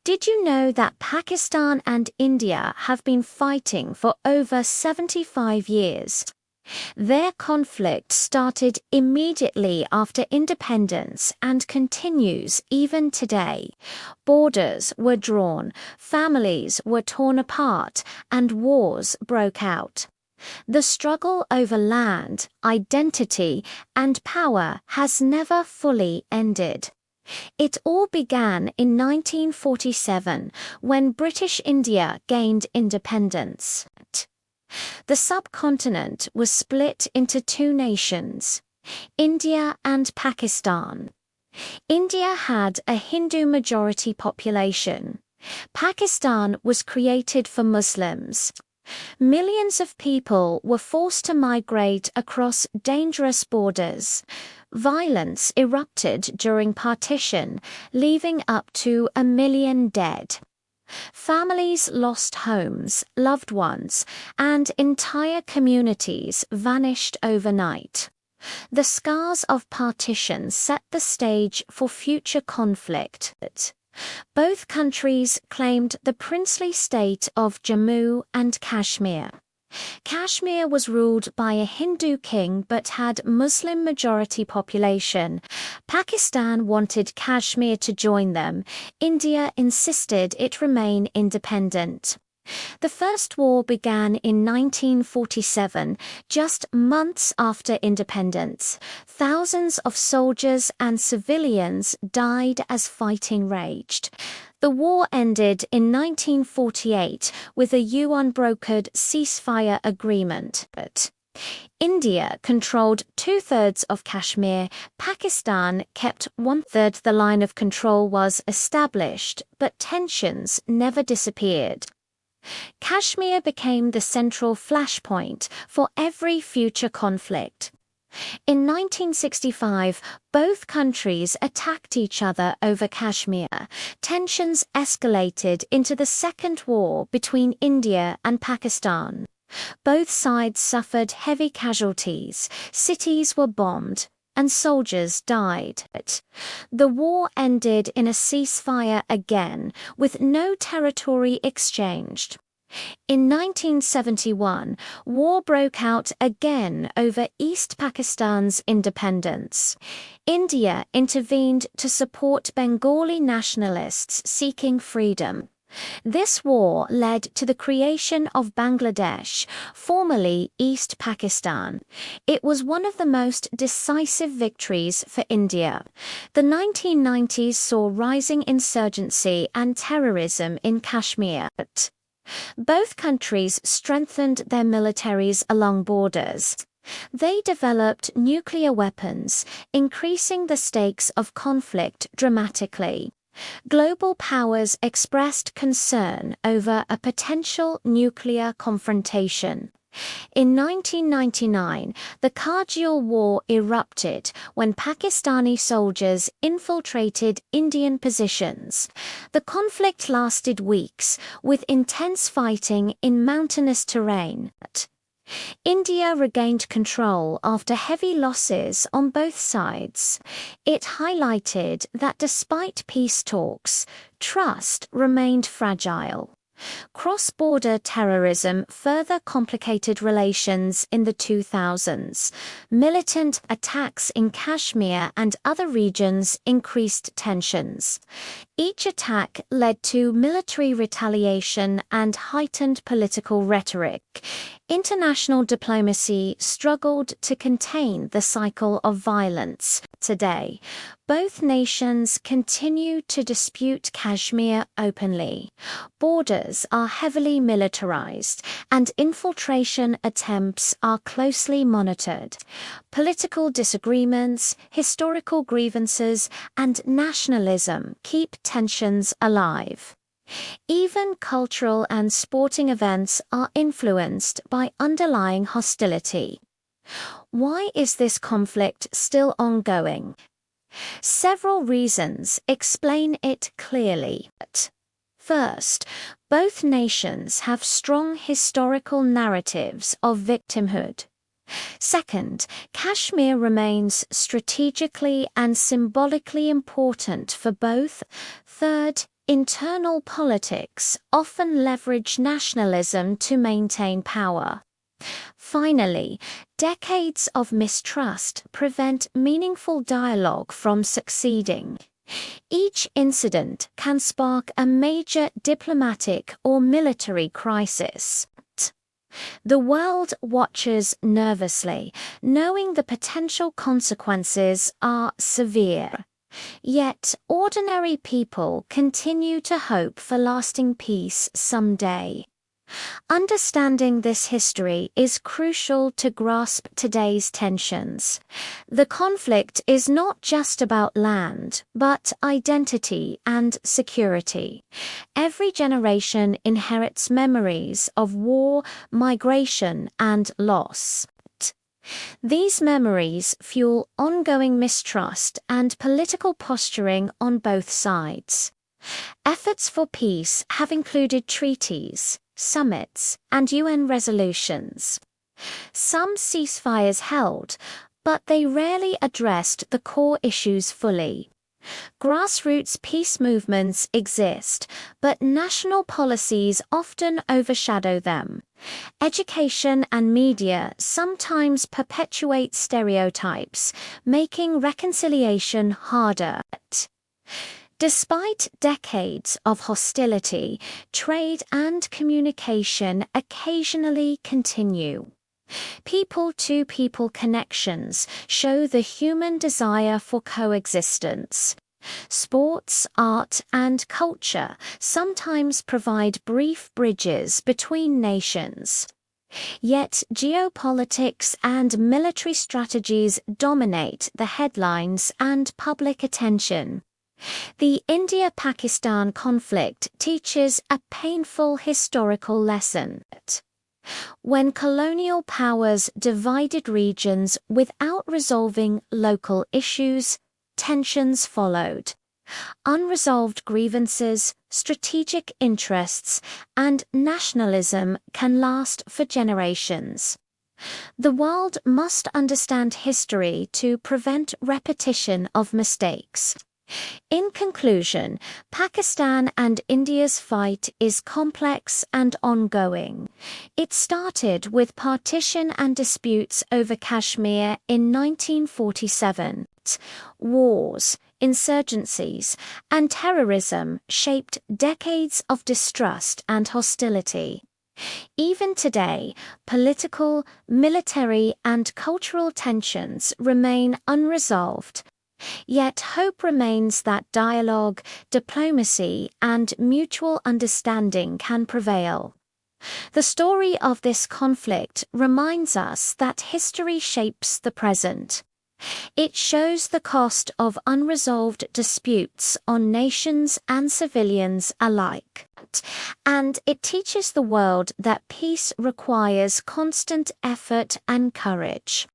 Did you know that Pakistan and India have been fighting for over 75 years? Their conflict started immediately after independence and continues even today. Borders were drawn, families were torn apart, and wars broke out. The struggle over land, identity, and power has never fully ended. It all began in 1947 when British India gained independence. The subcontinent was split into two nations, India and Pakistan. India had a Hindu majority population. Pakistan was created for Muslims. Millions of people were forced to migrate across dangerous borders. Violence erupted during partition, leaving up to 1 million dead. Families lost homes, loved ones, and entire communities vanished overnight. The scars of partition set the stage for future conflict. Both countries claimed the princely state of Jammu and Kashmir. Kashmir was ruled by a Hindu king but had Muslim majority population. Pakistan wanted Kashmir to join them. India insisted it remain independent. The First War began in 1947, just months after independence. Thousands of soldiers and civilians died as fighting raged. The war ended in 1948 with a UN-brokered ceasefire agreement. India controlled 2/3 of Kashmir, Pakistan kept 1/3. The line of control was established, but tensions never disappeared. Kashmir became the central flashpoint for every future conflict. In 1965, both countries attacked each other over Kashmir. Tensions escalated into the Second War between India and Pakistan. Both sides suffered heavy casualties, cities were bombed, and soldiers died. The war ended in a ceasefire again, with no territory exchanged. In 1971, war broke out again over East Pakistan's independence. India intervened to support Bengali nationalists seeking freedom. This war led to the creation of Bangladesh, formerly East Pakistan. It was one of the most decisive victories for India. The 1990s saw rising insurgency and terrorism in Kashmir. Both countries strengthened their militaries along borders. They developed nuclear weapons, increasing the stakes of conflict dramatically. Global powers expressed concern over a potential nuclear confrontation. In 1999, the Kargil War erupted when Pakistani soldiers infiltrated Indian positions. The conflict lasted weeks, with intense fighting in mountainous terrain. India regained control after heavy losses on both sides. It highlighted that despite peace talks, trust remained fragile. Cross-border terrorism further complicated relations in the 2000s. Militant attacks in Kashmir and other regions increased tensions. Each attack led to military retaliation and heightened political rhetoric. International diplomacy struggled to contain the cycle of violence. Today, both nations continue to dispute Kashmir openly. Borders are heavily militarized, and infiltration attempts are closely monitored. Political disagreements, historical grievances, and nationalism keep tensions alive. Even cultural and sporting events are influenced by underlying hostility. Why is this conflict still ongoing? Several reasons explain it clearly. First, both nations have strong historical narratives of victimhood. Second, Kashmir remains strategically and symbolically important for both. Third, internal politics often leverage nationalism to maintain power. Finally, decades of mistrust prevent meaningful dialogue from succeeding. Each incident can spark a major diplomatic or military crisis. The world watches nervously, knowing the potential consequences are severe. Yet, ordinary people continue to hope for lasting peace someday. Understanding this history is crucial to grasp today's tensions. The conflict is not just about land, but identity and security. Every generation inherits memories of war, migration, and loss. These memories fuel ongoing mistrust and political posturing on both sides. Efforts for peace have included treaties, summits, and UN resolutions. Some ceasefires held, but they rarely addressed the core issues fully. Grassroots peace movements exist, but national policies often overshadow them. Education and media sometimes perpetuate stereotypes, making reconciliation harder. Despite decades of hostility, trade and communication occasionally continue. People-to-people connections show the human desire for coexistence. Sports, art, and culture sometimes provide brief bridges between nations. Yet geopolitics and military strategies dominate the headlines and public attention. The India-Pakistan conflict teaches a painful historical lesson. When colonial powers divided regions without resolving local issues, tensions followed. Unresolved grievances, strategic interests, and nationalism can last for generations. The world must understand history to prevent repetition of mistakes. In conclusion, Pakistan and India's fight is complex and ongoing. It started with partition and disputes over Kashmir in 1947. Wars, insurgencies, and terrorism shaped decades of distrust and hostility. Even today, political, military, and cultural tensions remain unresolved. Yet hope remains that dialogue, diplomacy, and mutual understanding can prevail. The story of this conflict reminds us that history shapes the present. It shows the cost of unresolved disputes on nations and civilians alike. And it teaches the world that peace requires constant effort and courage.